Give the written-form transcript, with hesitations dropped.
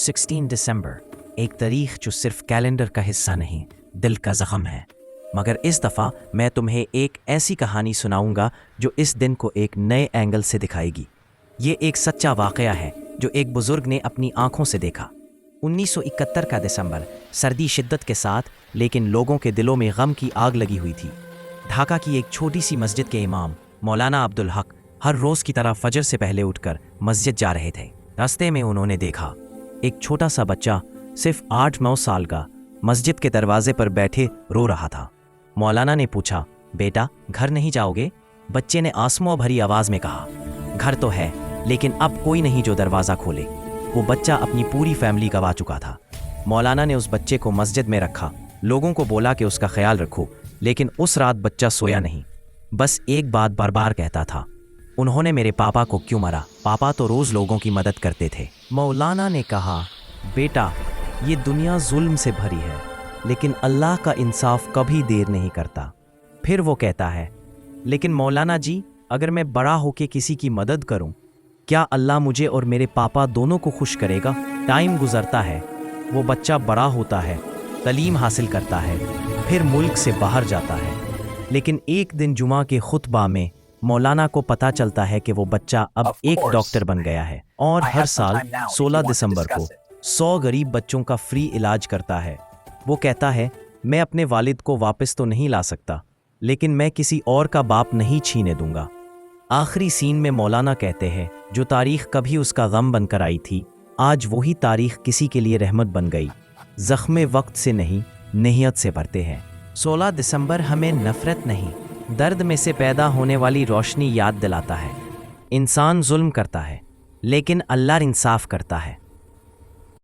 16 दिसंबर, एक तारीख जो सिर्फ कैलेंडर का हिस्सा नहीं, दिल का ज़ख्म है। मगर इस दफ़ा मैं तुम्हें एक ऐसी कहानी सुनाऊंगा जो इस दिन को एक नए एंगल से दिखाएगी। ये एक सच्चा वाक़या है जो एक बुज़ुर्ग ने अपनी आंखों से देखा। 1971 का दिसंबर, सर्दी शिद्दत के साथ, लेकिन लोगों के दिलों में गम की आग लगी हुई थी। ढाका की एक छोटी सी मस्जिद के इमाम मौलाना अब्दुल हक हर रोज़ की तरह फजर से पहले उठकर मस्जिद जा रहे थे। रास्ते में उन्होंने देखा एक छोटा सा बच्चा, सिर्फ 8-9 साल का, मस्जिद के दरवाजे पर बैठे रो रहा था। मौलाना ने पूछा, बेटा घर नहीं जाओगे? बच्चे ने आंसुओं भरी आवाज़ में कहा, घर तो है, लेकिन अब कोई नहीं जो दरवाज़ा खोले। वो बच्चा अपनी पूरी फैमिली गंवा चुका था। मौलाना ने उस बच्चे को मस्जिद में रखा, लोगों को बोला कि उसका ख्याल रखो, लेकिन उस रात बच्चा सोया नहीं। बस एक बात बार बार कहता था, उन्होंने मेरे पापा को क्यों मारा? पापा तो रोज़ लोगों की मदद करते थे। मौलाना ने कहा, बेटा ये दुनिया जुल्म से भरी है, लेकिन अल्लाह का इंसाफ कभी देर नहीं करता। फिर वो कहता है, लेकिन मौलाना जी, अगर मैं बड़ा होके किसी की मदद करूं, क्या अल्लाह मुझे और मेरे पापा दोनों को खुश करेगा? टाइम गुजरता है, वो बच्चा बड़ा होता है, तालीम हासिल करता है, फिर मुल्क से बाहर जाता है। लेकिन एक दिन जुमा के खुतबा में मौलाना को पता चलता है कि वो बच्चा अब एक डॉक्टर बन गया है और हर साल 16 दिसंबर को 100 गरीब बच्चों का फ्री इलाज करता है। वो कहता है, मैं अपने वालिद को वापस तो नहीं ला सकता, लेकिन मैं किसी और का बाप नहीं छीने दूंगा। आखिरी सीन में मौलाना कहते हैं, जो तारीख कभी उसका गम बनकर आई थी, आज वही तारीख किसी के लिए रहमत बन गई। ज़ख्मे वक्त से नहीं, नेहियत से भरते हैं। 16 दिसंबर हमें नफ़रत नहीं, दर्द में से पैदा होने वाली रोशनी याद दिलाता है। इंसान जुल्म करता है, लेकिन अल्लाह इंसाफ करता है।